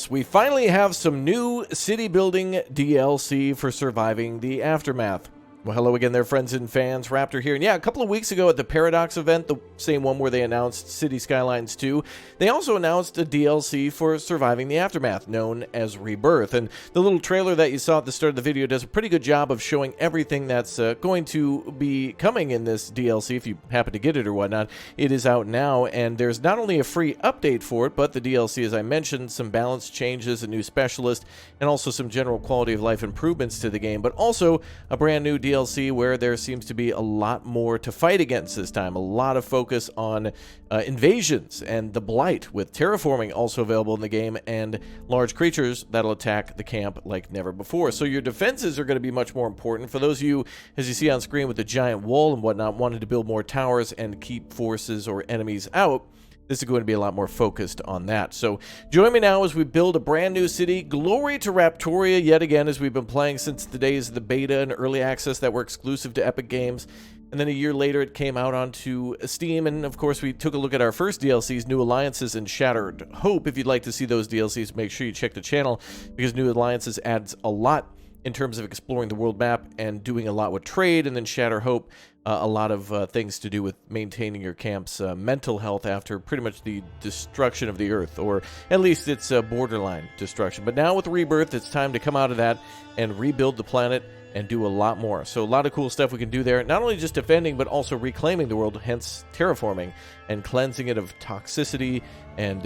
Yes, we finally have some new city building DLC for surviving the aftermath. Well, hello again there, friends and fans. Raptor here. And yeah, a couple of weeks ago at the Paradox event, the same one where they announced City Skylines 2, they also announced a DLC for Surviving the Aftermath, known as Rebirth. And the little trailer that you saw at the start of the video does a pretty good job of showing everything that's going to be coming in this DLC, if you happen to get it or whatnot. It is out now, and there's not only a free update for it, but the DLC, as I mentioned, some balance changes, a new specialist, and also some general quality of life improvements to the game, but also a brand new DLC where there seems to be a lot more to fight against this time. A lot of focus on invasions and the Blight, with terraforming also available in the game, and large creatures that'll attack the camp like never before. So your defenses are going to be much more important. For those of you, as you see on screen with the giant wall and whatnot, wanting to build more towers and keep forces or enemies out, this is going to be a lot more focused on that. So join me now as we build a brand new city. Glory to Raptoria yet again, as we've been playing since the days of the beta and early access that were exclusive to Epic Games. And then a year later it came out onto Steam, and of course we took a look at our first DLCs, New Alliances and Shattered Hope. If you'd like to see those DLCs, make sure you check the channel, because New Alliances adds a lot in terms of exploring the world map and doing a lot with trade, and then Shatter Hope, a lot of things to do with maintaining your camp's mental health after pretty much the destruction of the Earth, or at least its borderline destruction. But now with Rebirth, it's time to come out of that and rebuild the planet and do a lot more. So a lot of cool stuff we can do there, not only just defending, but also reclaiming the world, hence terraforming and cleansing it of toxicity and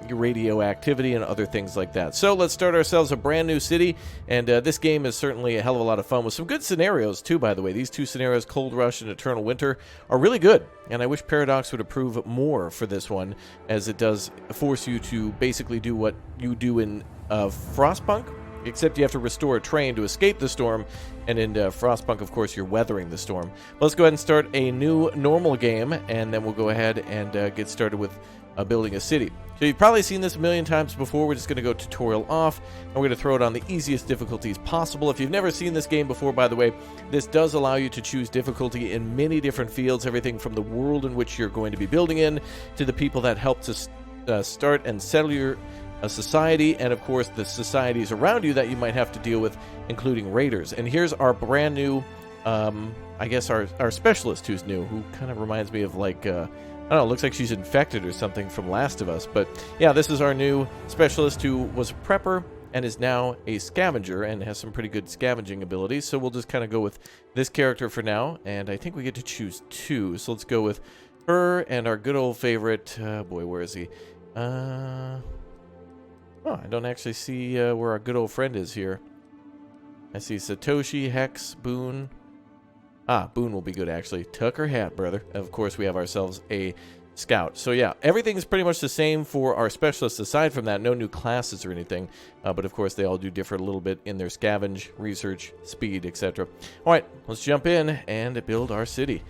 radioactivity and other things like that. So let's start ourselves a brand new city, and this game is certainly a hell of a lot of fun with some good scenarios too, by the way. These two scenarios, Cold Rush and Eternal Winter, are really good, and I wish Paradox would approve more for this one, as it does force you to basically do what you do in Frostpunk, except you have to restore a train to escape the storm, and in Frostpunk, of course, you're weathering the storm. Let's go ahead and start a new normal game, and then we'll go ahead and get started with building a city. So you've probably seen this a million times before. We're just going to go tutorial off, and we're going to throw it on the easiest difficulties possible. If you've never seen this game before, by the way, this does allow you to choose difficulty in many different fields, everything from the world in which you're going to be building in, to the people that help to start and settle your society, and of course the societies around you that you might have to deal with, including raiders. And here's our brand new, I guess our specialist who's new, who kind of reminds me of like, I don't know, looks like she's infected or something from Last of Us. But yeah, this is our new specialist who was a prepper and is now a scavenger and has some pretty good scavenging abilities. So we'll just kind of go with this character for now, and I think we get to choose two. So let's go with her and our good old favorite, boy, where is he? Oh, I don't actually see where our good old friend is here. I see Satoshi, Hex, Boone. Boone will be good, actually. Tuck her hat, brother. Of course, we have ourselves a scout. So yeah, everything's pretty much the same for our specialists. Aside from that, no new classes or anything. But of course, they all do differ a little bit in their scavenge, research, speed, etc. All right, let's jump in and build our city.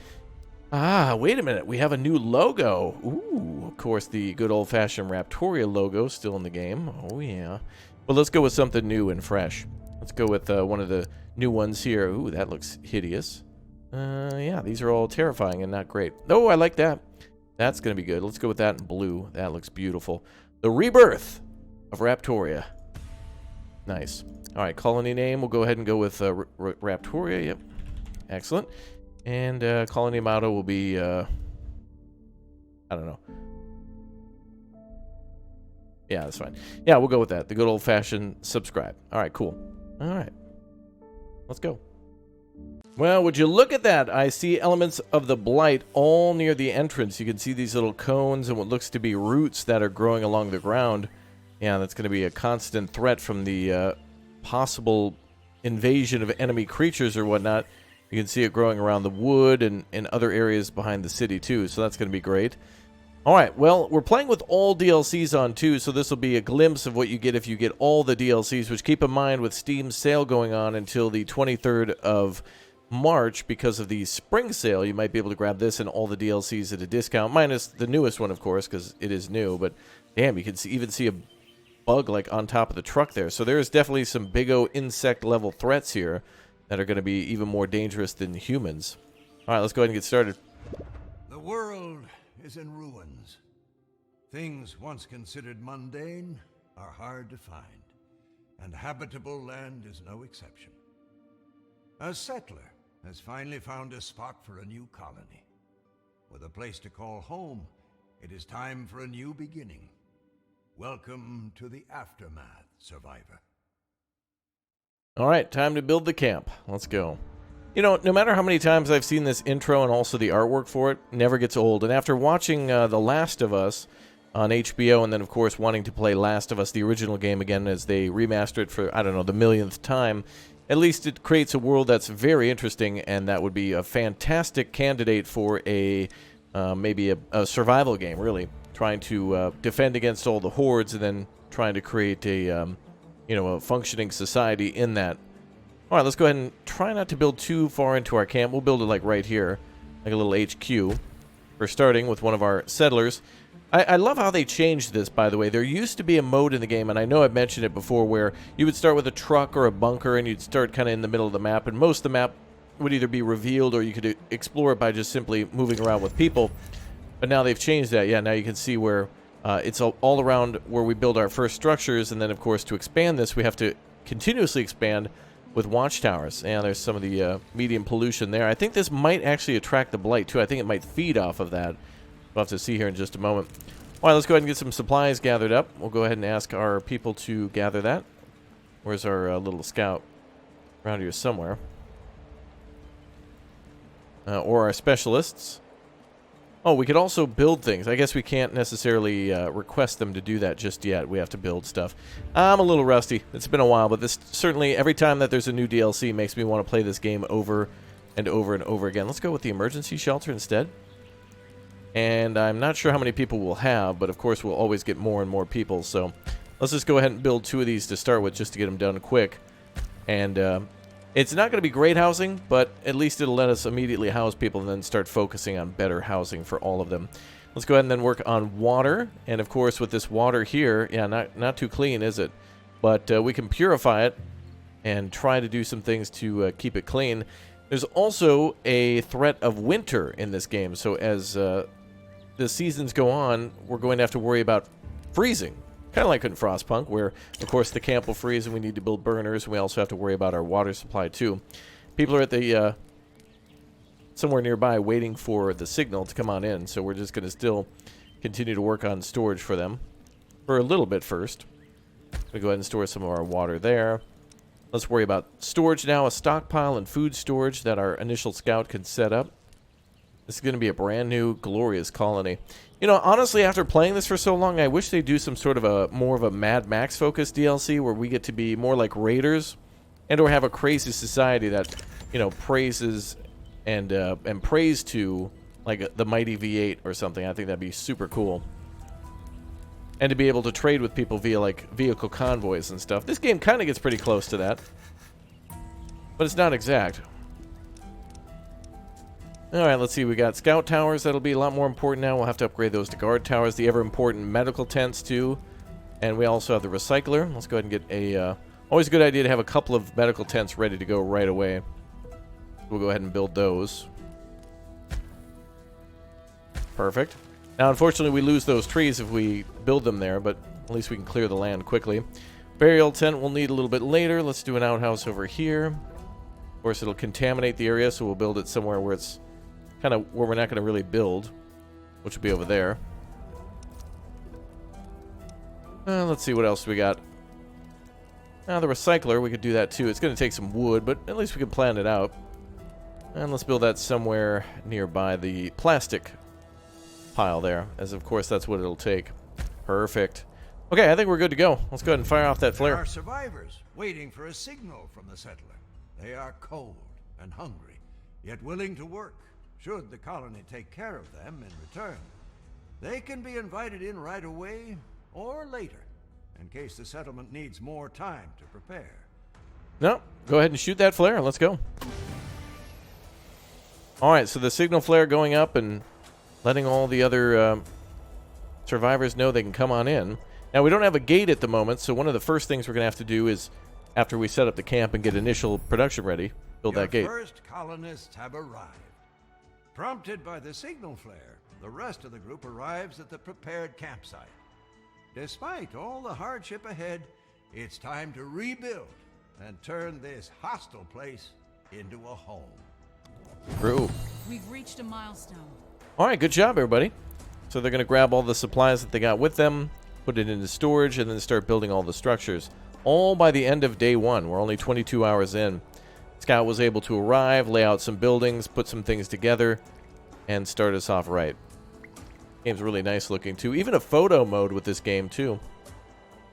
Wait a minute. We have a new logo. Ooh, of course, the good old-fashioned Raptoria logo still in the game. Oh, yeah. Well, let's go with something new and fresh. Let's go with one of the new ones here. Ooh, that looks hideous. Yeah, these are all terrifying and not great. Oh, I like that. That's going to be good. Let's go with that in blue. That looks beautiful. The Rebirth of Raptoria. Nice. All right, colony name. We'll go ahead and go with Raptoria. Yep. Excellent. And colony motto will be, I don't know. Yeah, that's fine. Yeah, we'll go with that. The good old-fashioned subscribe. All right, cool. All right. Let's go. Well, would you look at that? I see elements of the Blight all near the entrance. You can see these little cones and what looks to be roots that are growing along the ground. Yeah, that's going to be a constant threat from the possible invasion of enemy creatures or whatnot. You can see it growing around the wood and in other areas behind the city too, so that's going to be great. All right, well, we're playing with all DLCs on too, so this will be a glimpse of what you get if you get all the DLCs, which keep in mind with Steam's sale going on until the 23rd of March because of the spring sale, you might be able to grab this and all the DLCs at a discount, minus the newest one, of course, because it is new. But damn, you can even see a bug like on top of the truck there. So there's definitely some big O insect level threats here that are going to be even more dangerous than humans. All right, let's go ahead and get started. The world is in ruins. Things once considered mundane are hard to find, and habitable land is no exception. A settler has finally found a spot for a new colony. With a place to call home, it is time for a new beginning. Welcome to the aftermath, survivor. All right, time to build the camp. Let's go. You know, no matter how many times I've seen this intro and also the artwork for it, never gets old. And after watching The Last of Us on HBO, and then, of course, wanting to play Last of Us, the original game, again, as they remaster it for, I don't know, the millionth time, at least it creates a world that's very interesting, and that would be a fantastic candidate for a maybe a survival game, really. Trying to defend against all the hordes and then trying to create a, a functioning society in that. All right, let's go ahead and try not to build too far into our camp. We'll build it like right here, like a little HQ. We're starting with one of our settlers. I love how they changed this, by the way. There used to be a mode in the game, and I know I've mentioned it before, where you would start with a truck or a bunker, and you'd start kind of in the middle of the map, and most of the map would either be revealed or you could explore it by just simply moving around with people. But now they've changed that. Yeah, now you can see where it's all around where we build our first structures, and then, of course, to expand this, we have to continuously expand with watchtowers. And there's some of the medium pollution there. I think this might actually attract the blight, too. I think it might feed off of that. We'll have to see here in just a moment. All right, let's go ahead and get some supplies gathered up. We'll go ahead and ask our people to gather that. Where's our little scout? Around here somewhere. Or our specialists. Oh, we could also build things. I guess we can't necessarily request them to do that just yet. We have to build stuff. I'm a little rusty. It's been a while, but this certainly, every time that there's a new DLC, makes me want to play this game over and over and over again. Let's go with the emergency shelter instead. And I'm not sure how many people we'll have, but of course we'll always get more and more people. So let's just go ahead and build 2 of these to start with, just to get them done quick. And it's not going to be great housing, but at least it'll let us immediately house people and then start focusing on better housing for all of them. Let's go ahead and then work on water. And of course with this water here, yeah, not too clean, is it? But we can purify it and try to do some things to keep it clean. There's also a threat of winter in this game, so as the seasons go on, we're going to have to worry about freezing. Kind of like in Frostpunk, where, of course, the camp will freeze and we need to build burners, and we also have to worry about our water supply, too. People are at the somewhere nearby waiting for the signal to come on in, so we're just going to still continue to work on storage for them for a little bit first. We go ahead and store some of our water there. Let's worry about storage now, a stockpile and food storage that our initial scout can set up. This is going to be a brand new, glorious colony. You know, honestly, after playing this for so long, I wish they'd do some sort of more of a Mad Max focused DLC where we get to be more like raiders, and or have a crazy society that, praises and prays to, like the mighty V8 or something. I think that'd be super cool. And to be able to trade with people via like vehicle convoys and stuff. This game kind of gets pretty close to that, but it's not exact. Alright, let's see. We got scout towers. That'll be a lot more important now. We'll have to upgrade those to guard towers. The ever-important medical tents, too. And we also have the recycler. Let's go ahead and get a... always a good idea to have a couple of medical tents ready to go right away. We'll go ahead and build those. Perfect. Now, unfortunately, we lose those trees if we build them there, but at least we can clear the land quickly. Burial tent we'll need a little bit later. Let's do an outhouse over here. Of course, it'll contaminate the area, so we'll build it somewhere where it's kind of where we're not going to really build, which will be over there. Let's see what else we got. The recycler, we could do that too. It's going to take some wood, but at least we can plan it out. And let's build that somewhere nearby the plastic pile there, as of course that's what it'll take. Perfect. Okay, I think we're good to go. Let's go ahead and fire off that flare. There are survivors waiting for a signal from the settler. They are cold and hungry, yet willing to work, should the colony take care of them in return. They can be invited in right away or later, in case the settlement needs more time to prepare. No, go ahead and shoot that flare and let's go. Alright, so the signal flare going up and letting all the other survivors know they can come on in. Now, we don't have a gate at the moment, so one of the first things we're going to have to do is, after we set up the camp and get initial production ready, build that gate. Your first colonists have arrived. Prompted by the signal flare, the rest of the group arrives at the prepared campsite. Despite all the hardship ahead, it's time to rebuild and turn this hostile place into a home. True. We've reached a milestone. All right, good job, everybody. So they're going to grab all the supplies that they got with them, put it into storage, and then start building all the structures. All by the end of day 1. We're only 22 hours in. Scout was able to arrive, lay out some buildings, put some things together, and start us off right. Game's really nice looking, too. Even a photo mode with this game, too,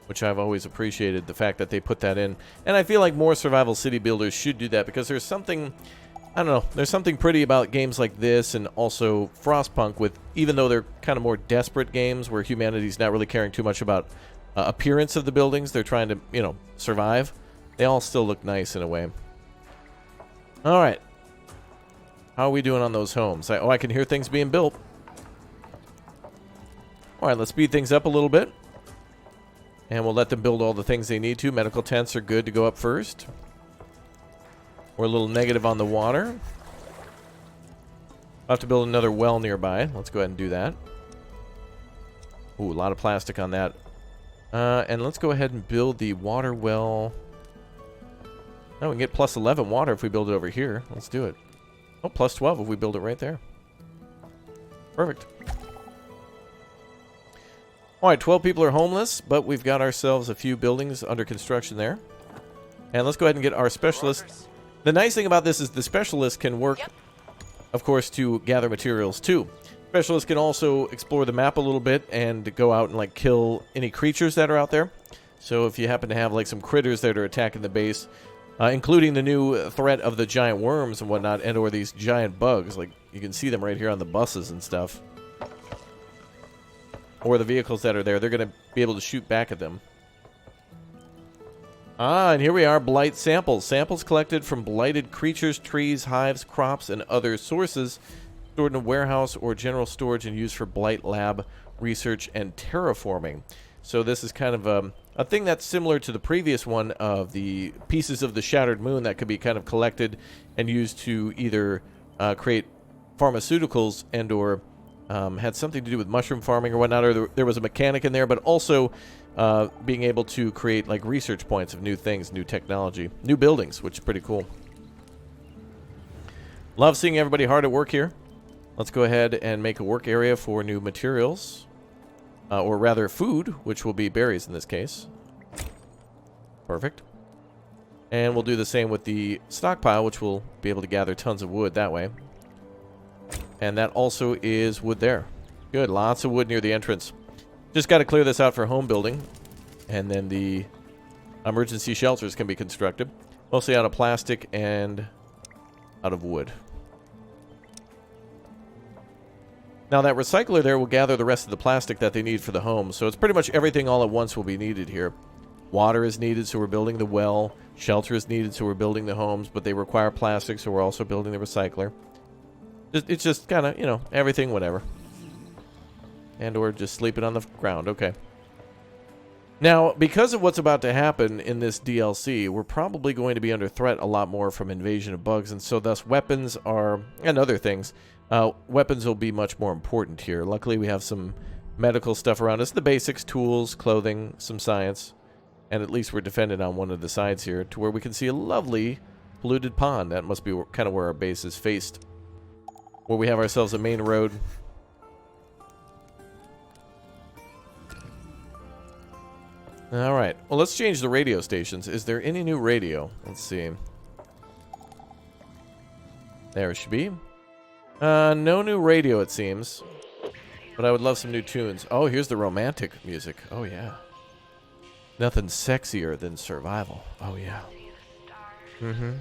which I've always appreciated, the fact that they put that in. And I feel like more survival city builders should do that, because there's something, I don't know, there's something pretty about games like this, and also Frostpunk, with, even though they're kind of more desperate games where humanity's not really caring too much about appearance of the buildings, they're trying to, you know, survive, they all still look nice in a way. All right. How are we doing on those homes? I can hear things being built. All right, let's speed things up a little bit. And we'll let them build all the things they need to. Medical tents are good to go up first. We're a little negative on the water. I'll have to build another well nearby. Let's go ahead and do that. Ooh, a lot of plastic on that. And let's go ahead and build the water well. Now we can get plus 11 water if we build it over here. Let's do it. Oh, plus 12 if we build it right there. Perfect. All right, 12 people are homeless, but we've got ourselves a few buildings under construction there. And let's go ahead and get our specialist. The nice thing about this is the specialist can work, of course, to gather materials too. Specialist can also explore the map a little bit and go out and like kill any creatures that are out there. So if you happen to have like some critters that are attacking the base, including the new threat of the giant worms and whatnot, and or these giant bugs, like you can see them right here on the buses and stuff. Or the vehicles that are there, they're going to be able to shoot back at them. Ah, and here we are, blight samples. Samples collected from blighted creatures, trees, hives, crops, and other sources, stored in a warehouse or general storage and used for blight lab research and terraforming. So this is kind of a thing that's similar to the previous one of the pieces of the shattered moon that could be kind of collected and used to either create pharmaceuticals and or had something to do with mushroom farming or whatnot, or there was a mechanic in there, but also being able to create like research points of new things, new technology, new buildings, which is pretty cool. Love seeing everybody hard at work here. Let's go ahead and make a work area for new materials, or rather food, which will be berries in this case. Perfect. And we'll do the same with the stockpile, which will be able to gather tons of wood that way. And that also is wood there. Good, lots of wood near the entrance. Just got to clear this out for home building. And then the emergency shelters can be constructed. Mostly out of plastic and out of wood. Now that recycler there will gather the rest of the plastic that they need for the home. So it's pretty much everything all at once will be needed here. Water is needed, so we're building the well. Shelter is needed, so we're building the homes. But they require plastic, so we're also building the recycler. It's just kind of, you know, everything, whatever. And or just sleeping on the ground. Okay. Now, because of what's about to happen in this DLC, we're probably going to be under threat a lot more from invasion of bugs. And so thus weapons are, and other things, weapons will be much more important here. Luckily, we have some medical stuff around us. The basics, tools, clothing, some science. And at least we're defended on one of the sides here to where we can see a lovely polluted pond. That must be kind of where our base is faced. Where we have ourselves a main road. Alright, well, let's change the radio stations. Is there any new radio? Let's see. There it should be. No new radio, it seems. But I would love some new tunes. Oh, here's the romantic music. Oh, yeah. Nothing sexier than survival. Oh, yeah. Mm-hmm.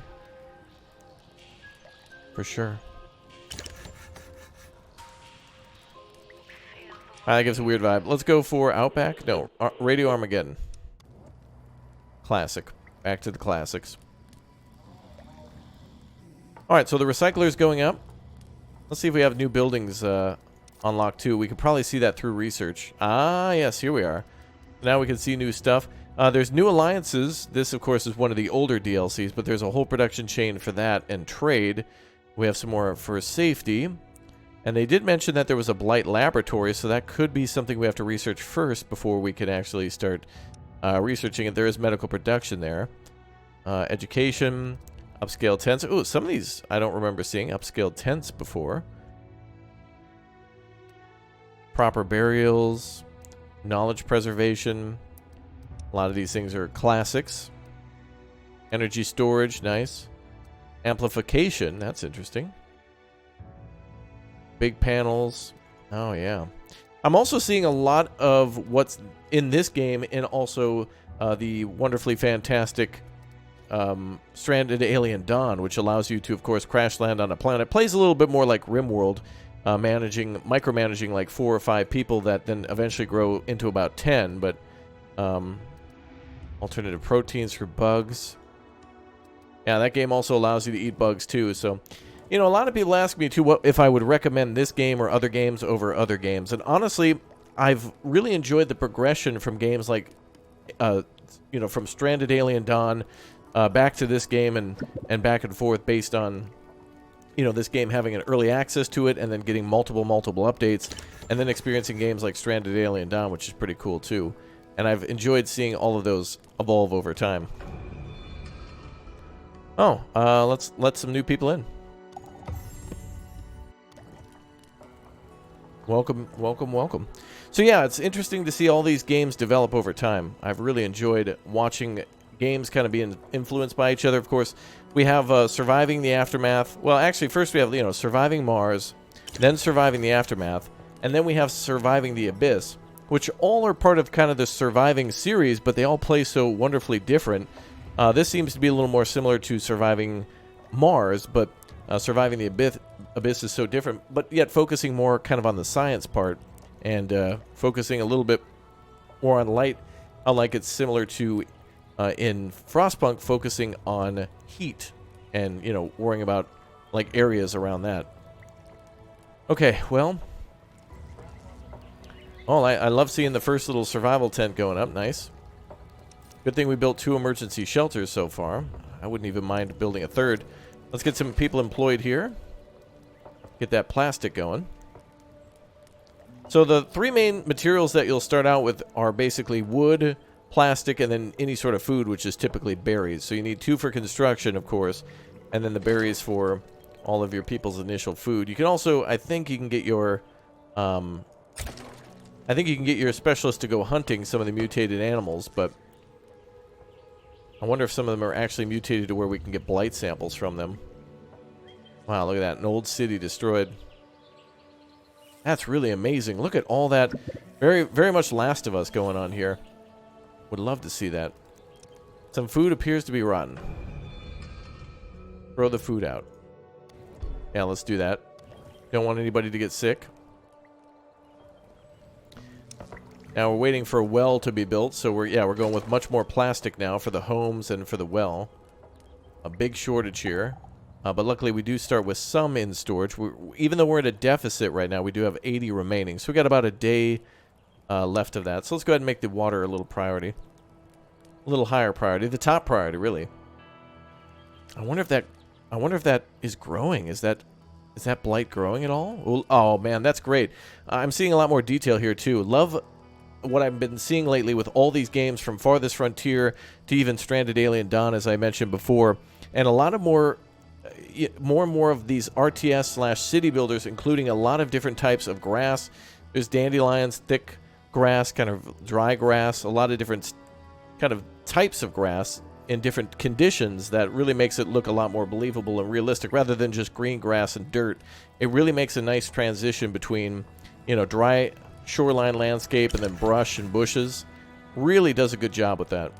For sure. That gives a weird vibe. Let's go for Outback. No, Radio Armageddon. Classic. Back to the classics. Alright, so the recycler is going up. Let's see if we have new buildings unlocked too. We could probably see that through research. Ah, yes, here we are. Now we can see new stuff. There's new alliances. This, of course, is one of the older DLCs, but there's a whole production chain for that and trade. We have some more for safety. And they did mention that there was a blight laboratory, so that could be something we have to research first before we can actually start researching it. There is medical production there. Education, upscale tents. Ooh, some of these I don't remember seeing upscale tents before. Proper burials, knowledge preservation. A lot of these things are classics. Energy storage, nice. Amplification, that's interesting. Big panels. Oh, yeah. I'm also seeing a lot of what's in this game and also the wonderfully fantastic Stranded Alien Dawn, which allows you to, of course, crash land on a planet. Plays a little bit more like RimWorld, micromanaging like 4 or 5 people that then eventually grow into about 10, but alternative proteins for bugs. Yeah, that game also allows you to eat bugs too, so... You know, a lot of people ask me, too, if I would recommend this game or other games over other games. And honestly, I've really enjoyed the progression from games like, you know, from Stranded Alien Dawn back to this game and back and forth based on, you know, this game having an early access to it and then getting multiple updates and then experiencing games like Stranded Alien Dawn, which is pretty cool, too. And I've enjoyed seeing all of those evolve over time. Oh, let's let some new people in. Welcome, welcome, welcome. So yeah, it's interesting to see all these games develop over time. I've really enjoyed watching games kind of being influenced by each other. Of course, we have Surviving the Aftermath. Well, actually, first we have, you know, Surviving Mars, then Surviving the Aftermath, and then we have Surviving the Abyss, which all are part of kind of the Surviving series, but they all play so wonderfully different. This seems to be a little more similar to Surviving Mars, but Surviving the Abyss is so different, but yet focusing more kind of on the science part and focusing a little bit more on light, unlike it's similar to in Frostpunk, focusing on heat and, you know, worrying about like areas around that. Okay, well, I love seeing the first little survival tent going up. Nice. Good thing we built 2 emergency shelters so far. I wouldn't even mind building a third. Let's get some people employed here. Get that plastic going. So the 3 main materials that you'll start out with are basically wood, plastic, and then any sort of food, which is typically berries. So you need 2 for construction, of course, and then the berries for all of your people's initial food. You can also, I think you can get your specialist to go hunting some of the mutated animals, but I wonder if some of them are actually mutated to where we can get blight samples from them. Wow, look at that. An old city destroyed. That's really amazing. Look at all that. Very, very much Last of Us going on here. Would love to see that. Some food appears to be rotten. Throw the food out. Yeah, let's do that. Don't want anybody to get sick. Now we're waiting for a well to be built, so we're going with much more plastic now for the homes and for the well. A big shortage here, but luckily we do start with some in storage. Even though we're at a deficit right now, we do have 80 remaining, so we got about a day left of that. So let's go ahead and make the water a little priority, a little higher priority, the top priority, really. I wonder if that is growing. Is that blight growing at all? Oh man, that's great. I'm seeing a lot more detail here too. Love what I've been seeing lately with all these games from Farthest Frontier to even Stranded Alien Dawn, as I mentioned before, and a lot of more and more of these RTS/city builders, including a lot of different types of grass. There's dandelions, thick grass, kind of dry grass, a lot of different kind of types of grass in different conditions that really makes it look a lot more believable and realistic rather than just green grass and dirt. It really makes a nice transition between, you know, dry shoreline landscape and then brush and bushes. Really does a good job with that.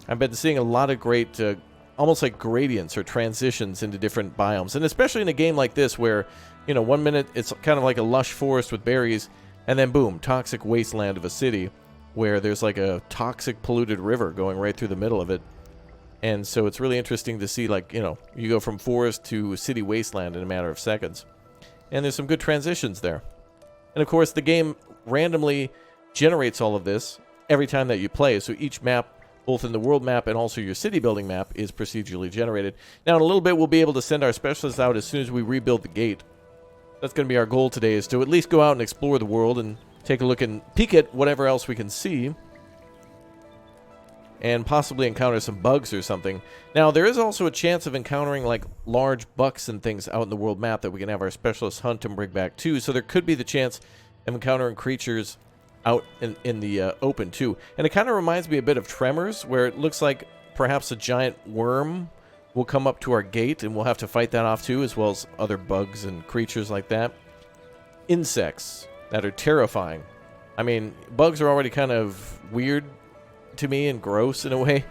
I've been seeing a lot of great almost like gradients or transitions into different biomes, and especially in a game like this where, you know, 1 minute it's kind of like a lush forest with berries and then boom, toxic wasteland of a city where there's like a toxic polluted river going right through the middle of it. And so it's really interesting to see, like, you know, you go from forest to city wasteland in a matter of seconds, and there's some good transitions there. And of course, the game randomly generates all of this every time that you play. So each map, both in the world map and also your city building map, is procedurally generated. Now, in a little bit, we'll be able to send our specialists out as soon as we rebuild the gate. That's going to be our goal today, is to at least go out and explore the world and take a look and peek at whatever else we can see. And possibly encounter some bugs or something. Now, there is also a chance of encountering, like, large bucks and things out in the world map that we can have our specialists hunt and bring back, too. So there could be the chance of encountering creatures out in the open, too. And it kind of reminds me a bit of Tremors, where it looks like perhaps a giant worm will come up to our gate, and we'll have to fight that off, too, as well as other bugs and creatures like that. Insects that are terrifying. I mean, bugs are already kind of weird to me and gross in a way,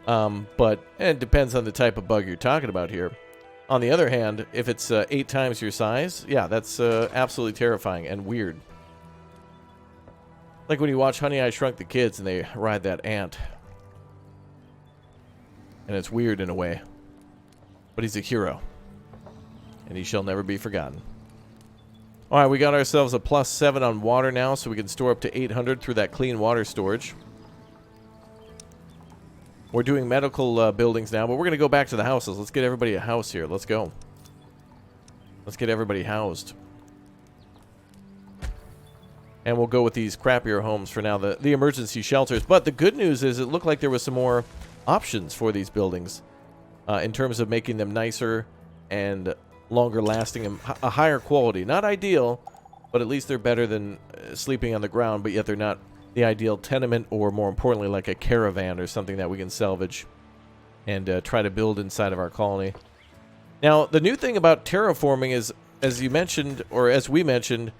but it depends on the type of bug you're talking about here. On the other hand, if it's 8 times your size, yeah, that's absolutely terrifying and weird. Like when you watch Honey, I Shrunk the Kids and they ride that ant. And it's weird in a way. But he's a hero. And he shall never be forgotten. Alright, we got ourselves a +7 on water now, so we can store up to 800 through that clean water storage. We're doing medical buildings now, but we're going to go back to the houses. Let's get everybody a house here. Let's go. Let's get everybody housed. And we'll go with these crappier homes for now, the emergency shelters. But the good news is it looked like there was some more options for these buildings in terms of making them nicer and longer lasting and a higher quality. Not ideal, but at least they're better than sleeping on the ground, but yet they're not the ideal tenement, or more importantly, like a caravan or something that we can salvage and try to build inside of our colony. Now, the new thing about terraforming is, as you mentioned, or as we mentioned,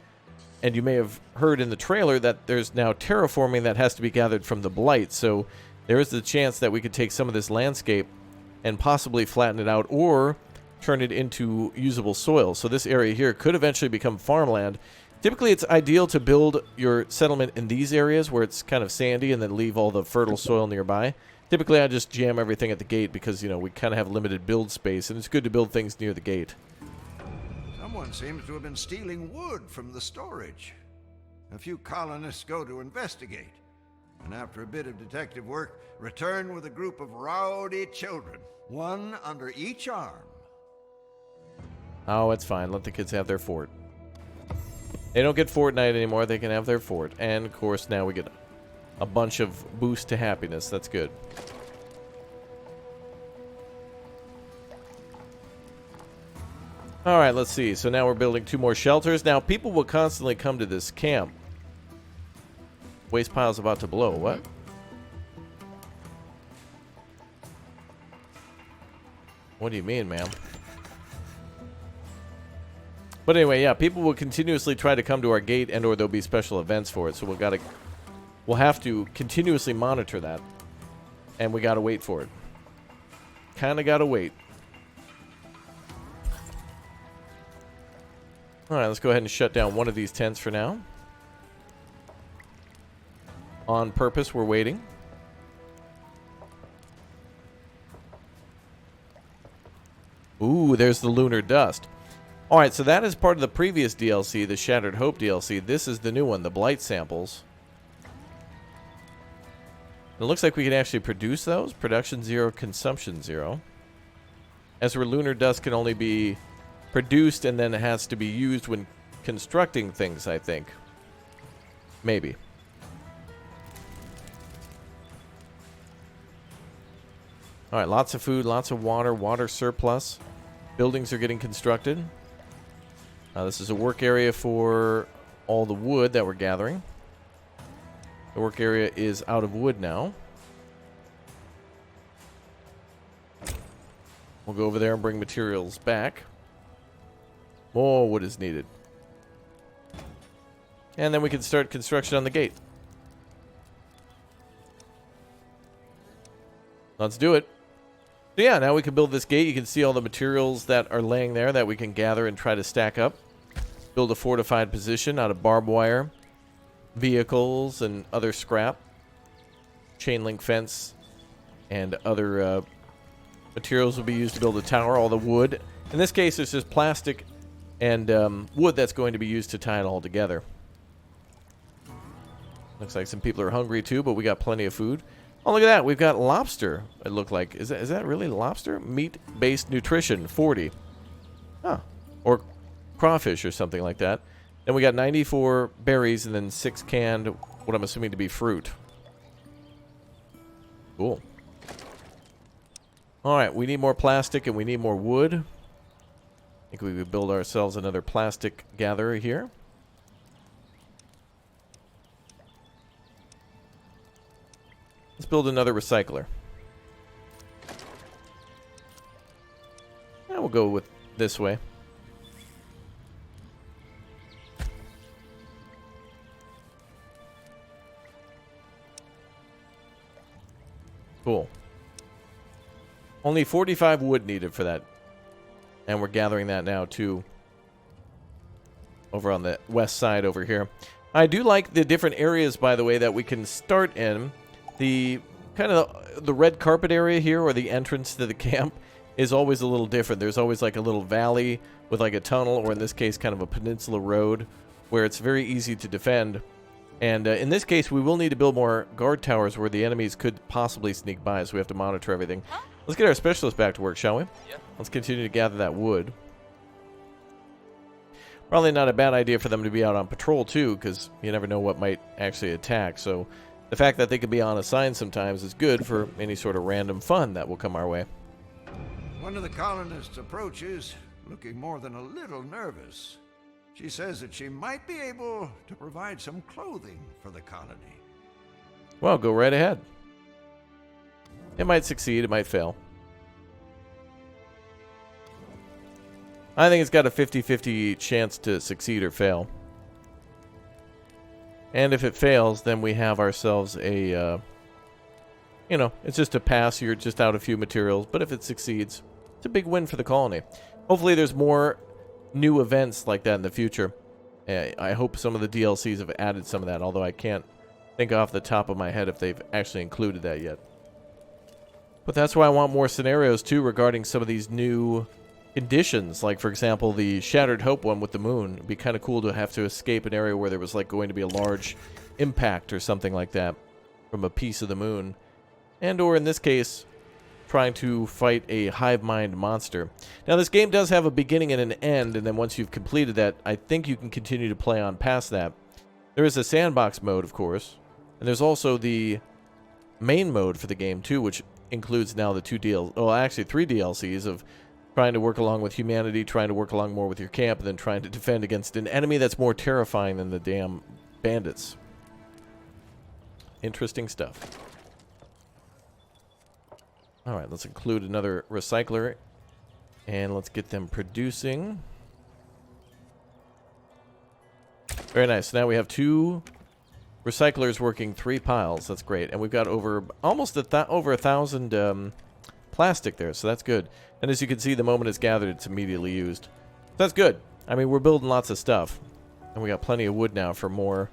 and you may have heard in the trailer, that there's now terraforming that has to be gathered from the blight. So there is the chance that we could take some of this landscape and possibly flatten it out or turn it into usable soil. So this area here could eventually become farmland. Typically, it's ideal to build your settlement in these areas where it's kind of sandy and then leave all the fertile soil nearby. Typically, I just jam everything at the gate because, you know, we kind of have limited build space, and it's good to build things near the gate. Someone seems to have been stealing wood from the storage. A few colonists go to investigate, and after a bit of detective work, return with a group of rowdy children, one under each arm. Oh, it's fine. Let the kids have their fort. They don't get Fortnite anymore. They can have their fort. And, of course, now we get a bunch of boost to happiness. That's good. Alright, let's see. So now we're building 2 more shelters. Now, people will constantly come to this camp. Waste pile's about to blow. What? What do you mean, ma'am? But anyway, yeah, people will continuously try to come to our gate, and or there'll be special events for it. So we'll have to continuously monitor that. And we gotta wait for it. Kinda gotta wait. Alright, let's go ahead and shut down one of these tents for now. On purpose, we're waiting. Ooh, there's the lunar dust. Alright, so that is part of the previous DLC, the Shattered Hope DLC. This is the new one, the Blight samples. It looks like we can actually produce those. Production 0, consumption 0. As where lunar dust can only be produced and then it has to be used when constructing things, I think. Maybe. Alright, lots of food, lots of water, water surplus. Buildings are getting constructed. This is a work area for all the wood that we're gathering. The work area is out of wood now. We'll go over there and bring materials back. More wood is needed. And then we can start construction on the gate. Let's do it. So yeah, now we can build this gate. You can see all the materials that are laying there that we can gather and try to stack up. Build a fortified position out of barbed wire, vehicles, and other scrap. Chain link fence and other materials will be used to build a tower. All the wood. In this case, it's just plastic and wood that's going to be used to tie it all together. Looks like some people are hungry too, but we got plenty of food. Oh, look at that. We've got lobster, it looked like. Is that really lobster? Meat-based nutrition, 40. Huh. Or crawfish or something like that. Then we got 94 berries and then 6 canned, what I'm assuming to be fruit. Cool. Alright, we need more plastic and we need more wood. I think we could build ourselves another plastic gatherer here. Let's build another recycler. And we'll go with this way. Cool. Only 45 wood needed for that. And we're gathering that now too. Over on the west side over here. I do like the different areas, by the way, that we can start in. The kind of the red carpet area here, or the entrance to the camp, is always a little different. There's always like a little valley with like a tunnel, or in this case kind of a peninsula road, where it's very easy to defend. And in this case, we will need to build more guard towers where the enemies could possibly sneak by, so we have to monitor everything. Let's get our specialists back to work, shall we? Yeah. Let's continue to gather that wood. Probably not a bad idea for them to be out on patrol, too, because you never know what might actually attack. So the fact that they could be on assigned sometimes is good for any sort of random fun that will come our way. One of the colonists approaches, looking more than a little nervous. She says that she might be able to provide some clothing for the colony. Well, go right ahead. It might succeed, it might fail. I think it's got a 50-50 chance to succeed or fail. And if it fails, then we have ourselves a, you know, it's just a pass. You're just out a few materials. But if it succeeds, it's a big win for the colony. Hopefully there's more new events like that in the future. I hope some of the DLCs have added some of that, although I can't think off the top of my head if they've actually included that yet. But that's why I want more scenarios, too, regarding some of these new conditions. Like, for example, the Shattered Hope one with the moon. It'd be kind of cool to have to escape an area where there was, like, going to be a large impact or something like that from a piece of the moon. And, or in this case, trying to fight a hive mind monster. Now, this game does have a beginning and an end, and then once you've completed that, I think you can continue to play on past that. There is a sandbox mode, of course, and there's also the main mode for the game, too, which includes now the 3 DLCs of trying to work along with humanity, trying to work along more with your camp, and then trying to defend against an enemy that's more terrifying than the damn bandits. Interesting stuff. Alright, let's include another recycler, and let's get them producing. Very nice. So now we have 2 recyclers working 3 piles. That's great. And we've got over almost over 1,000 plastic there, so that's good. And as you can see, the moment it's gathered, it's immediately used. That's good. I mean, we're building lots of stuff. And we got plenty of wood now for more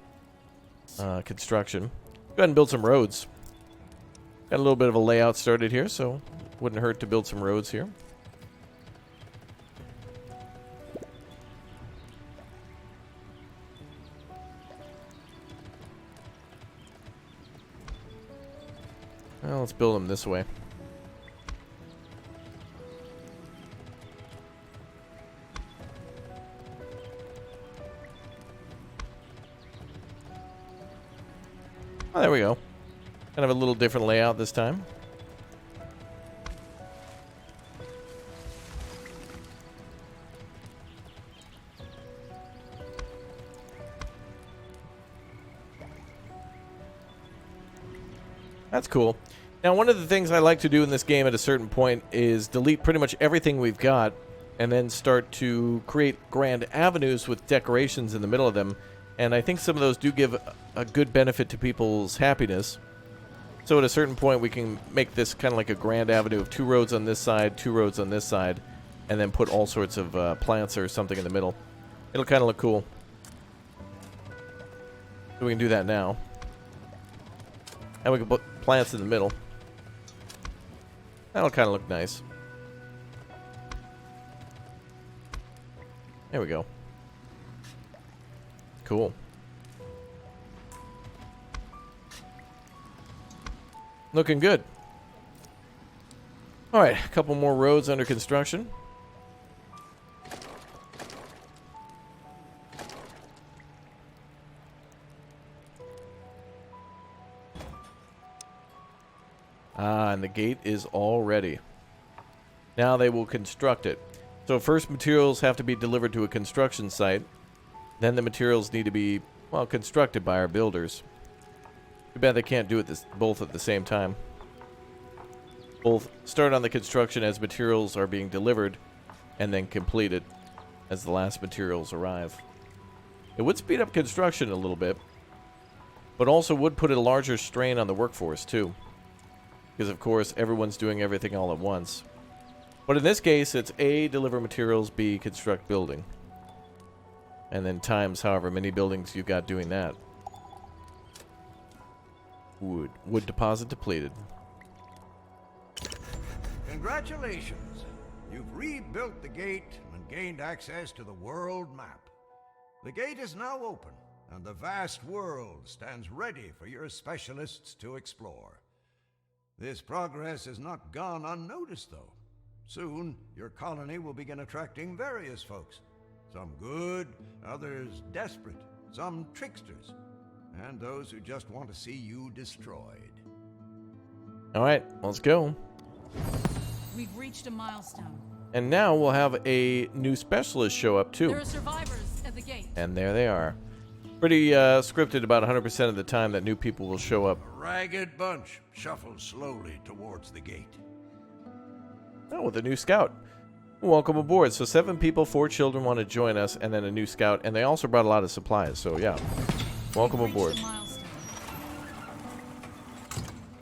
construction. Go ahead and build some roads. Got a little bit of a layout started here, so wouldn't hurt to build some roads here. Well, let's build them this way. Oh, there we go. Kind of a little different layout this time. That's cool. Now, one of the things I like to do in this game at a certain point is delete pretty much everything we've got and then start to create grand avenues with decorations in the middle of them. And I think some of those do give a good benefit to people's happiness. So at a certain point, we can make this kind of like a grand avenue of 2 roads on this side, 2 roads on this side, and then put all sorts of plants or something in the middle. It'll kind of look cool. So we can do that now. And we can put plants in the middle. That'll kind of look nice. There we go. Cool. Looking good. Alright, a couple more roads under construction. Ah, and the gate is all ready. Now they will construct it. So first materials have to be delivered to a construction site. Then the materials need to be, well, constructed by our builders. Too bad they can't do it both at the same time. Both start on the construction as materials are being delivered, and then completed as the last materials arrive. It would speed up construction a little bit, but also would put a larger strain on the workforce too. Because of course everyone's doing everything all at once. But in this case it's A, deliver materials, B, construct building. And then times however many buildings you've got doing that. Wood deposit depleted. Congratulations! You've rebuilt the gate and gained access to the world map. The gate is now open, and the vast world stands ready for your specialists to explore. This progress has not gone unnoticed, though. Soon, your colony will begin attracting various folks. Some good, others desperate, some tricksters, and those who just want to see you destroyed. Alright, let's go. We've reached a milestone. And now we'll have a new specialist show up too. There are survivors at the gate. And there they are. Pretty scripted about 100% of the time that new people will show up. A ragged bunch shuffles slowly towards the gate. Oh, with a new scout. Welcome aboard. So 7 people, 4 children want to join us, and then a new scout. And they also brought a lot of supplies, so yeah. Welcome aboard.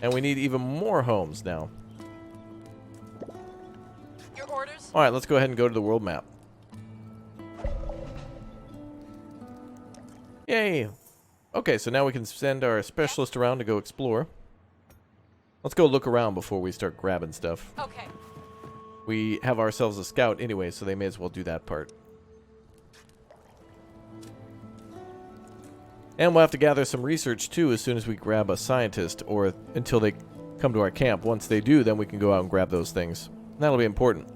And we need even more homes now. Your orders? Alright, let's go ahead and go to the world map. Yay! Okay, so now we can send our specialist around to go explore. Let's go look around before we start grabbing stuff. Okay. We have ourselves a scout anyway, so they may as well do that part. And we'll have to gather some research too as soon as we grab a scientist, or until they come to our camp. Once they do, then we can go out and grab those things. That'll be important.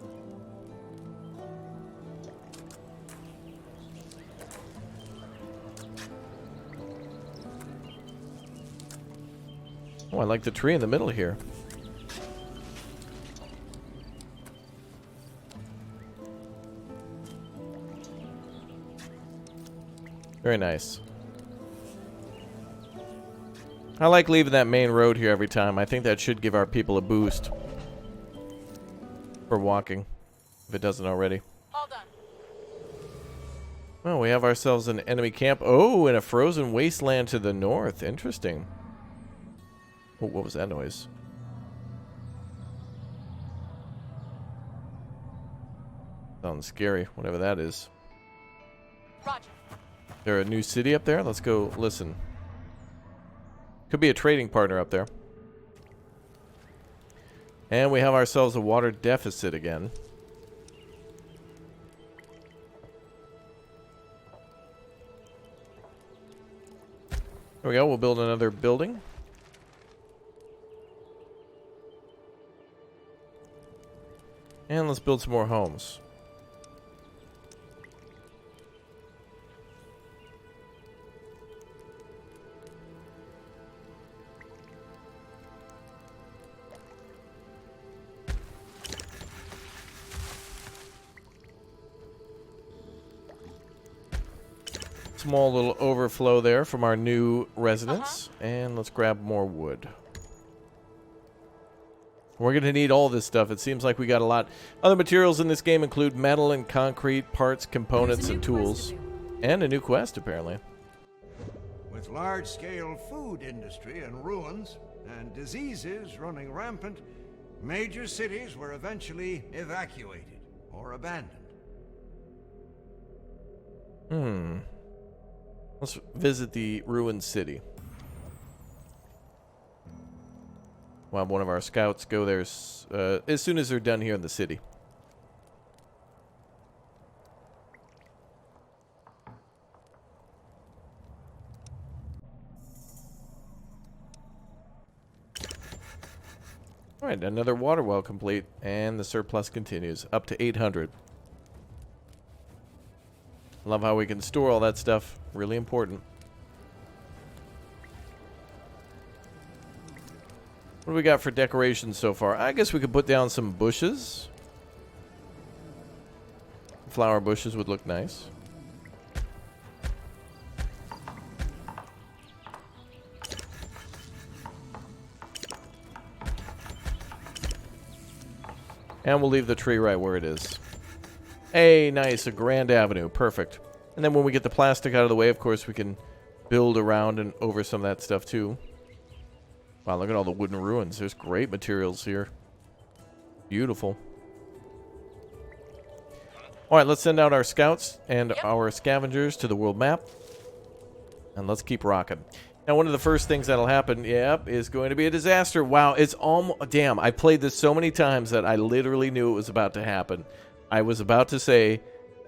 Oh, I like the tree in the middle here. Very nice. I like leaving that main road here every time. I think that should give our people a boost for walking, if it doesn't already. All done. Well, we have ourselves an enemy camp. Oh, in a frozen wasteland to the north. Interesting. Oh, what was that noise? Sounds scary, whatever that is. Roger. Is there a new city up there? Let's go listen. Could be a trading partner up there. And we have ourselves a water deficit again. There we go. We'll build another building. And let's build some more homes. Small little overflow there from our new residents. And let's grab more wood. We're going to need all this stuff. It seems like we got a lot. Other materials in this game include metal and concrete, parts, components, and tools. And a new quest, apparently. With large-scale food industry in ruins and diseases running rampant, major cities were eventually evacuated or abandoned. Let's visit the ruined city. We'll have one of our scouts go there as soon as they're done here in the city. Alright, another water well complete, and the surplus continues up to 800. Love how we can store all that stuff. Really important. What do we got for decorations so far? I guess we could put down some bushes. Flower bushes would look nice. And we'll leave the tree right where it is. Hey, nice, a grand avenue, perfect. And then when we get the plastic out of the way, of course, we can build around and over some of that stuff too. Wow, look at all the wooden ruins. There's great materials here. Beautiful. All right, let's send out our scouts and our scavengers to the world map. And let's keep rocking. Now, one of the first things that'll happen, is going to be a disaster. Wow, it's almost... Damn, I played this so many times that I literally knew it was about to happen. I was about to say,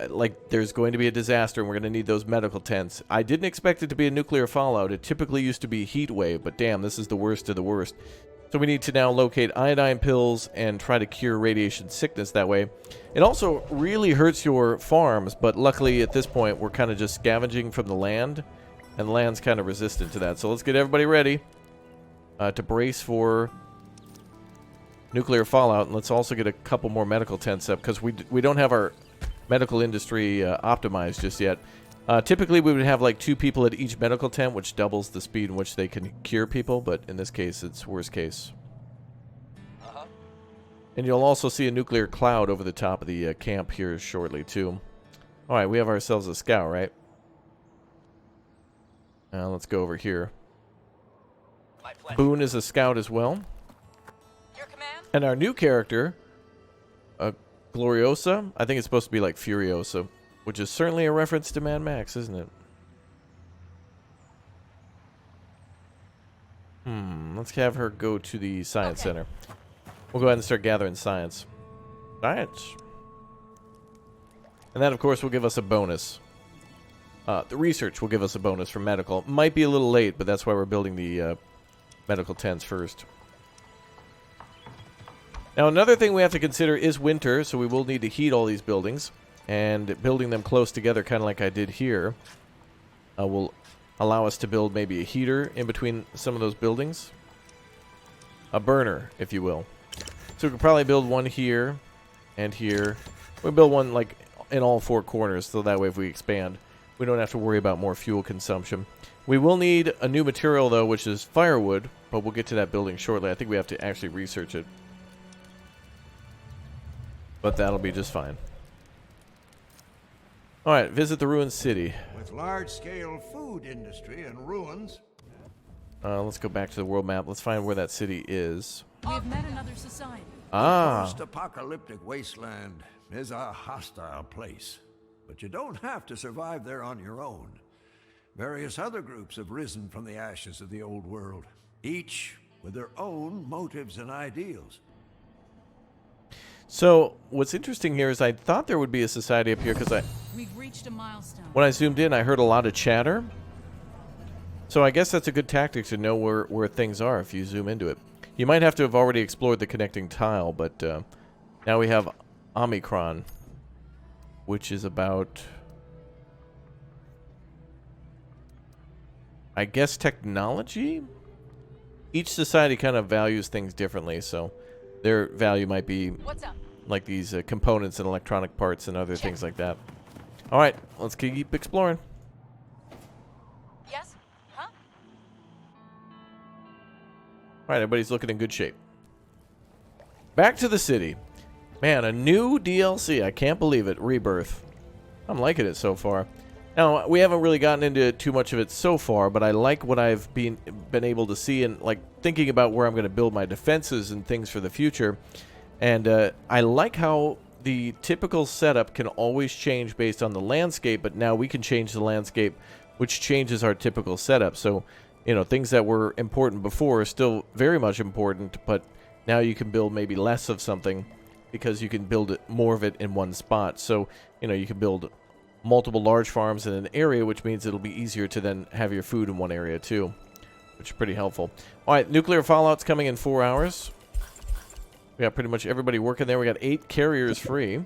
like, there's going to be a disaster and we're going to need those medical tents. I didn't expect it to be a nuclear fallout. It typically used to be a heat wave, but damn, this is the worst of the worst. So we need to now locate iodine pills and try to cure radiation sickness that way. It also really hurts your farms, but luckily at this point we're kind of just scavenging from the land. And the land's kind of resistant to that. So let's get everybody ready to brace for nuclear fallout. And let's also get a couple more medical tents up because we don't have our medical industry optimized just yet. Typically, we would have like 2 people at each medical tent, which doubles the speed in which they can cure people. But in this case, it's worst case. And you'll also see a nuclear cloud over the top of the camp here shortly, too. All right, we have ourselves a scout, right? Let's go over here. Boone is a scout as well. Your command? And our new character, Gloriosa, I think it's supposed to be like Furiosa, which is certainly a reference to Mad Max, isn't it? Let's have her go to the Science Center. We'll go ahead and start gathering science. Science. And that, of course, will give us a bonus. The research will give us a bonus for medical. Might be a little late, but that's why we're building the medical tents first. Now, another thing we have to consider is winter, so we will need to heat all these buildings. And building them close together, kind of like I did here, will allow us to build maybe a heater in between some of those buildings. A burner, if you will. So we could probably build one here and here. We'll build one like in all 4 corners, so that way if we expand, we don't have to worry about more fuel consumption. We will need a new material, though, which is firewood, but we'll get to that building shortly. I think we have to actually research it. But that'll be just fine. All right, visit the ruined city. With large-scale food industry and ruins. Let's go back to the world map. Let's find where that city is. We have met another society. Ah. Post-apocalyptic wasteland is a hostile place. But you don't have to survive there on your own. Various other groups have risen from the ashes of the old world, each with their own motives and ideals. So, what's interesting here is I thought there would be a society up here because We've reached a milestone. when I zoomed in, I heard a lot of chatter. So I guess that's a good tactic to know where things are if you zoom into it. You might have to have already explored the connecting tile, but now we have Omicron, which is about, I guess, technology? Each society kind of values things differently, so their value might be What's up? like these components and electronic parts and other things like that. All right, let's keep exploring. Yes? Huh? All right, everybody's looking in good shape. Back to the city. Man, a new DLC. I can't believe it. Rebirth. I'm liking it so far. Now, we haven't really gotten into too much of it so far, but I like what I've been able to see and like thinking about where I'm going to build my defenses and things for the future. And I like how the typical setup can always change based on the landscape, but now we can change the landscape, which changes our typical setup. So, you know, things that were important before are still very much important, but now you can build maybe less of something because you can build more of it in one spot. So, you know, you can build multiple large farms in an area, which means it'll be easier to then have your food in one area too, which is pretty helpful. All right, nuclear fallout's coming in 4 hours. We got pretty much everybody working there. We got 8 carriers free.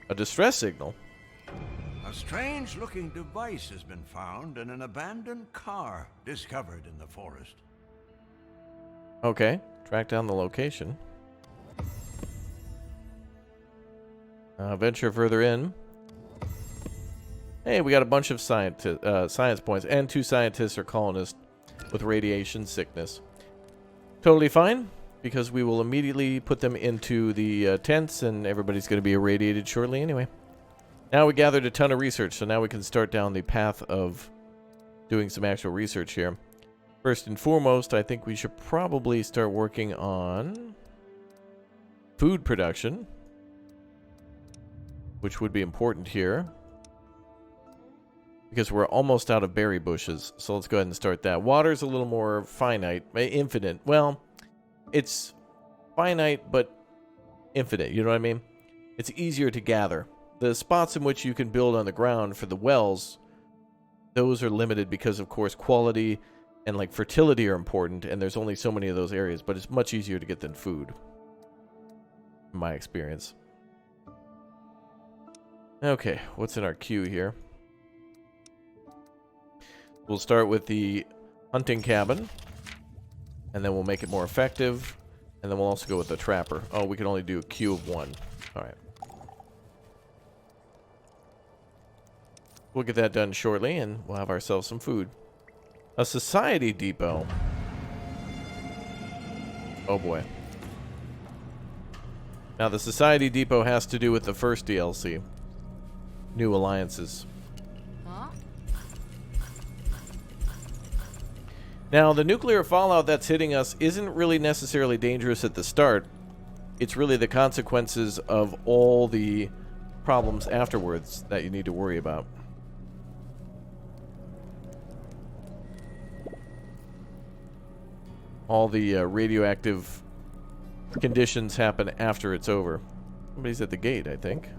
A distress signal. A strange-looking device has been found in an abandoned car discovered in the forest. Okay, track down the location. Venture further in. Hey, we got a bunch of science points, and 2 scientists or colonists with radiation sickness. Totally fine, because we will immediately put them into the tents, and everybody's going to be irradiated shortly anyway. Now we gathered a ton of research, so now we can start down the path of doing some actual research here. First and foremost, I think we should probably start working on food production, which would be important here, because we're almost out of berry bushes. So let's go ahead and start that. Water's a little more finite, infinite. Well, it's finite, but infinite. You know what I mean? It's easier to gather. The spots in which you can build on the ground for the wells, those are limited because, of course, quality and like fertility are important, and there's only so many of those areas, but it's much easier to get than food, in my experience. Okay, what's in our queue here? We'll start with the hunting cabin, and then we'll make it more effective, and then we'll also go with the trapper. Oh, we can only do a queue of 1. Alright. We'll get that done shortly, and we'll have ourselves some food. A society depot. Oh boy. Now the society depot has to do with the first DLC. New alliances. Huh? Now the nuclear fallout that's hitting us isn't really necessarily dangerous at the start. It's really the consequences of all the problems afterwards that you need to worry about. All the radioactive conditions happen after it's over. Somebody's at the gate, I think.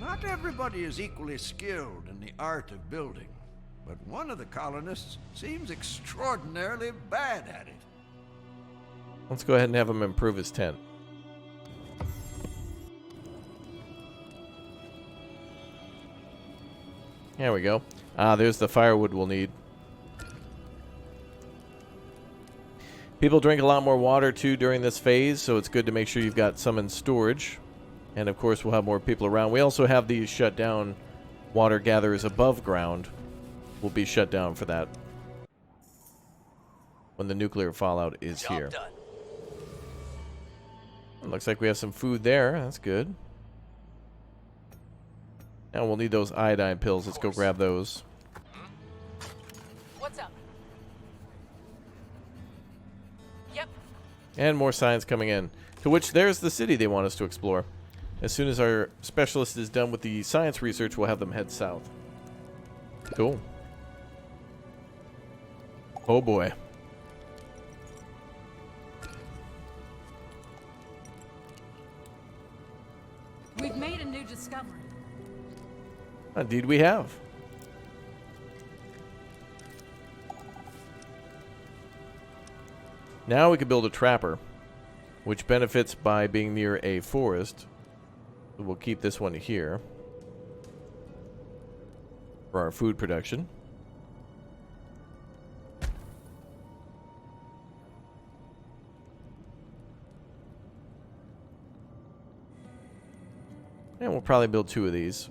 Not everybody is equally skilled in the art of building, but one of the colonists seems extraordinarily bad at it. Let's go ahead and have him improve his tent. There we go. There's the firewood we'll need. People drink a lot more water, too, during this phase, so it's good to make sure you've got some in storage. And, of course, we'll have more people around. We also have these shut down water gatherers above ground. We'll be shut down for that when the nuclear fallout is here. Job done. It looks like we have some food there. That's good. Now we'll need those iodine pills. Let's go grab those. What's up? Yep. And more science coming in. To which there's the city they want us to explore. As soon as our specialist is done with the science research, we'll have them head south. Cool. Oh boy. We've made a new discovery. Indeed we have. Now we can build a trapper, which benefits by being near a forest. We'll keep this one here for our food production. And we'll probably build 2 of these.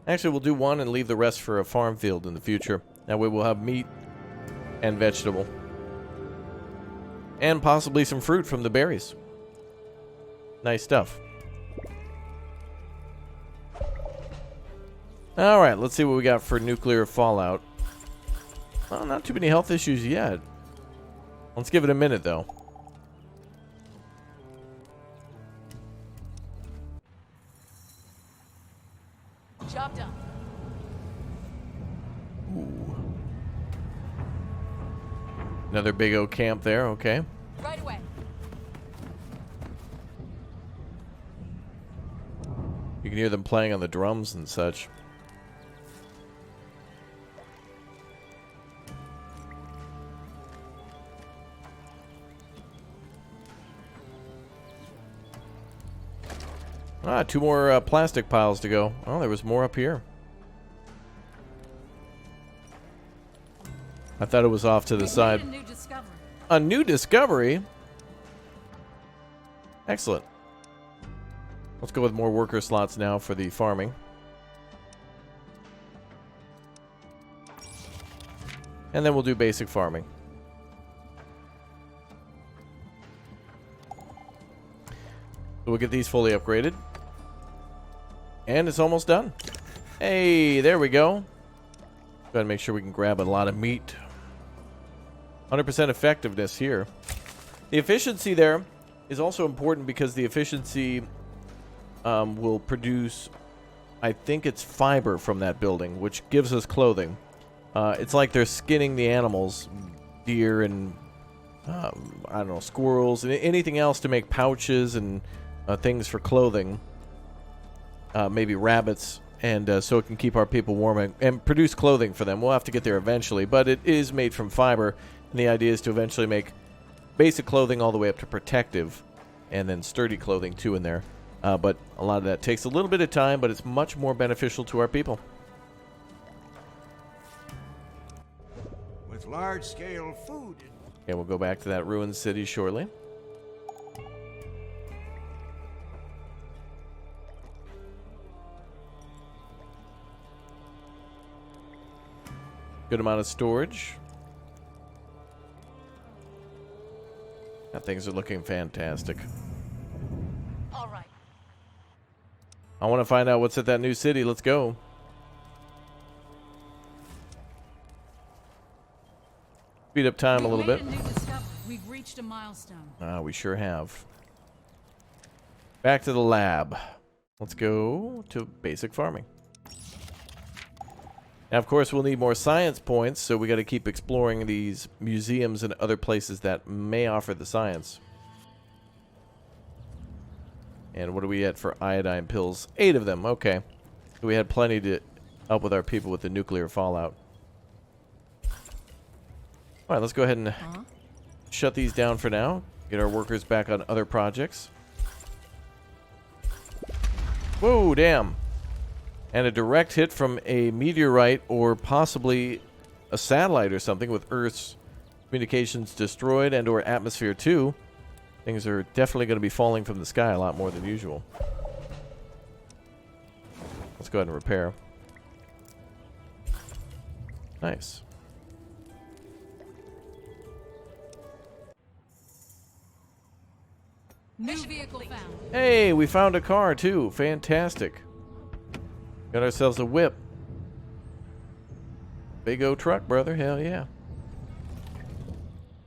Actually, we'll do 1 and leave the rest for a farm field in the future. That way we'll have meat and vegetable. And possibly some fruit from the berries. Nice stuff. Alright, let's see what we got for nuclear fallout. Well, not too many health issues yet. Let's give it a minute, though. Job done. Another big oak camp there, okay. Right away. You can hear them playing on the drums and such. Ah, 2 more plastic piles to go. Oh, there was more up here. I thought it was off to the We've side. made a new discovery. A new discovery? Excellent. Let's go with more worker slots now for the farming. And then we'll do basic farming. So we'll get these fully upgraded. And it's almost done. Hey, there we go. Gotta make sure we can grab a lot of meat. 100% effectiveness here. The efficiency there is also important because the efficiency will produce, I think it's fiber from that building, which gives us clothing. It's like they're skinning the animals, deer and, I don't know, squirrels, and anything else to make pouches and things for clothing. Maybe rabbits, and so it can keep our people warm and produce clothing for them. We'll have to get there eventually, but it is made from fiber, and the idea is to eventually make basic clothing all the way up to protective, and then sturdy clothing too in there. But a lot of that takes a little bit of time, but it's much more beneficial to our people. With large-scale food. Okay, we'll go back to that ruined city shortly. Good amount of storage. Now things are looking fantastic. All right. I want to find out what's at that new city. Let's go. Speed up time a little bit. We've made a new discovery. We've reached a milestone. We sure have. Back to the lab. Let's go to basic farming. Now, of course, we'll need more science points, so we got to keep exploring these museums and other places that may offer the science. And what are we at for iodine pills? 8 of them. Okay. So we had plenty to help with our people with the nuclear fallout. All right, let's go ahead and shut these down for now. Get our workers back on other projects. Whoa, damn. And a direct hit from a meteorite or possibly a satellite or something with Earth's communications destroyed and or atmosphere too. Things are definitely going to be falling from the sky a lot more than usual. Let's go ahead and repair. Nice. New vehicle found. Hey, we found a car too. Fantastic. Got ourselves a whip. Big O truck, brother. Hell yeah.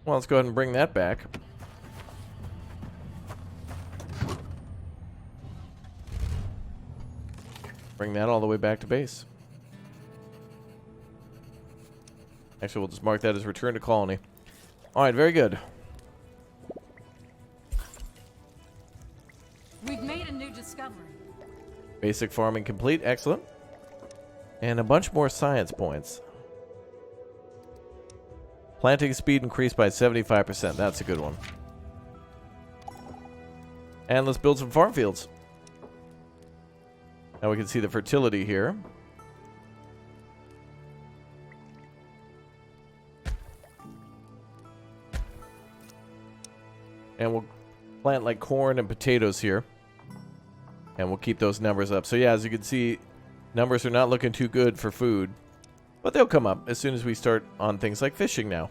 Well, let's go ahead and bring that back. Bring that all the way back to base. Actually, we'll just mark that as return to colony. All right, very good. We've made a new discovery. Basic farming complete. Excellent. And a bunch more science points. Planting speed increased by 75%. That's a good one. And let's build some farm fields. Now we can see the fertility here. And we'll plant like corn and potatoes here. And we'll keep those numbers up. So yeah, as you can see, numbers are not looking too good for food. But they'll come up as soon as we start on things like fishing now.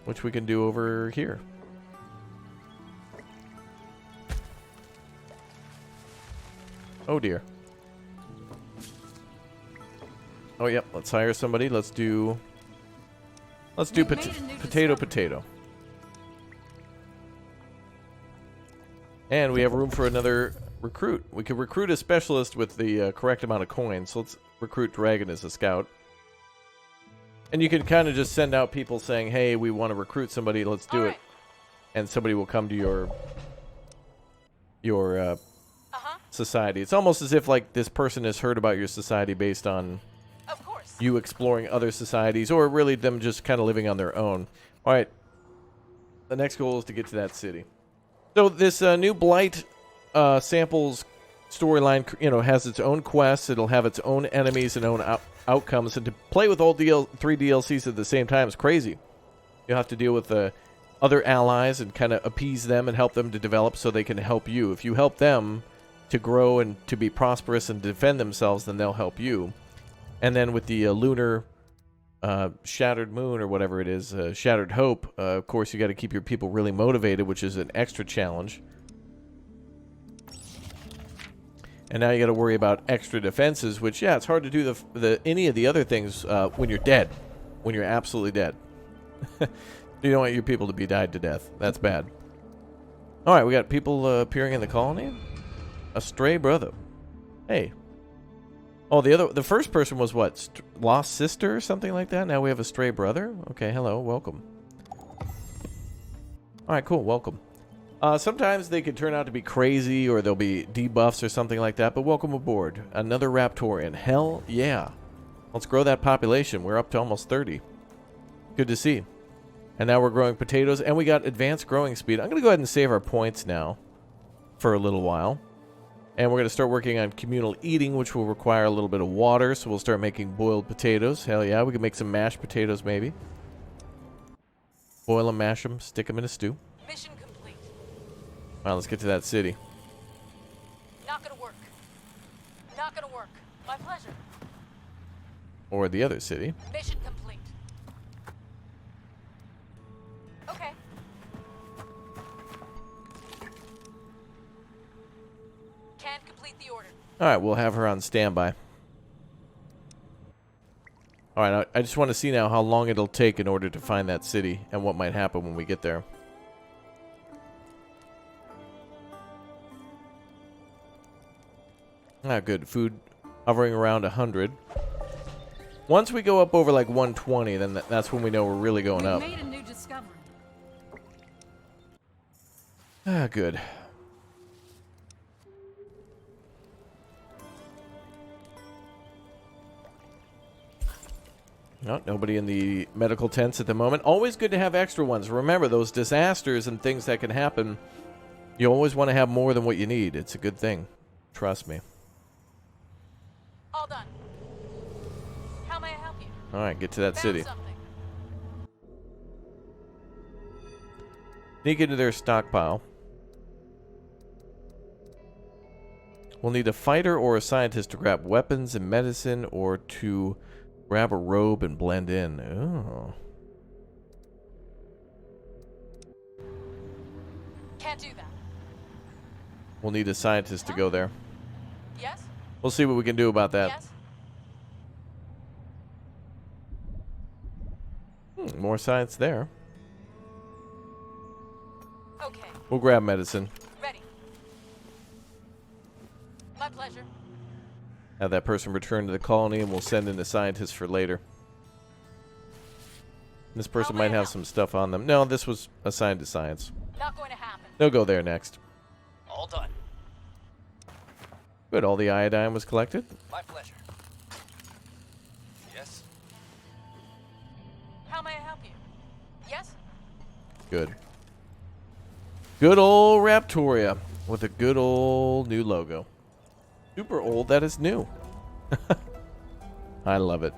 Which we can do over here. Oh dear. Oh yep, let's hire somebody. Let's do potato. And we have room for another recruit. We could recruit a specialist with the correct amount of coins. So let's recruit Dragon as a scout. And you can kind of just send out people saying, hey, we want to recruit somebody. Let's do it. And somebody will come to your society. It's almost as if like this person has heard about your society based on you exploring other societies, or really them just kind of living on their own. All right. The next goal is to get to that city. So this new blight samples storyline, you know, has its own quests. It'll have its own enemies and own outcomes. And to play with all three DLCs at the same time is crazy. You'll have to deal with the other allies and kind of appease them and help them to develop so they can help you. If you help them to grow and to be prosperous and defend themselves, then they'll help you. And then with the lunar Shattered Moon or whatever it is, Shattered Hope, of course you got to keep your people really motivated, which is an extra challenge. And now you got to worry about extra defenses, which, yeah, it's hard to do any of the other things when you're dead, when you're absolutely dead. You don't want your people to be died to death. That's bad. All right, we got people appearing in the colony. A stray brother. Hey. Oh, the first person was what? Lost sister or something like that? Now we have a stray brother? Okay, hello, welcome. Alright, cool, welcome. Sometimes they could turn out to be crazy or there'll be debuffs or something like that, but welcome aboard. Another Raptorian. Hell yeah. Let's grow that population. We're up to almost 30. Good to see. And now we're growing potatoes, and we got advanced growing speed. I'm going to go ahead and save our points now for a little while. And we're going to start working on communal eating, which will require a little bit of water. So we'll start making boiled potatoes. Hell yeah, we can make some mashed potatoes maybe. Boil them, mash them, stick them in a stew. Mission complete. All right, let's get to that city. Not gonna work. Not gonna work. My pleasure. Or the other city. Mission complete. Okay. Can't complete the order. All right, we'll have her on standby. All right, I just want to see now how long it'll take in order to find that city and what might happen when we get there. Ah, good. Food hovering around 100. Once we go up over like 120, then that's when we know we're really going up. We made a new discovery. Ah, good. No, nobody in the medical tents at the moment. Always good to have extra ones. Remember, those disasters and things that can happen, you always want to have more than what you need. It's a good thing. Trust me. All done. How may I help you? All right, get to that Found city. something. Sneak into their stockpile. We'll need a fighter or a scientist to grab weapons and medicine or to grab a robe and blend in. Oh. Can't do that. We'll need a scientist to go there. Yes? We'll see what we can do about that. Yes? More science there. Okay. We'll grab medicine. Ready. My pleasure. Have that person return to the colony, and we'll send in a scientist for later. This person might have some stuff on them. No, this was assigned to science. Not going to happen. They'll go there next. All done. Good, all the iodine was collected. My pleasure. Yes? How may I help you? Yes? Good. Good old Raptoria with a good old new logo. Super old that is new. I love it.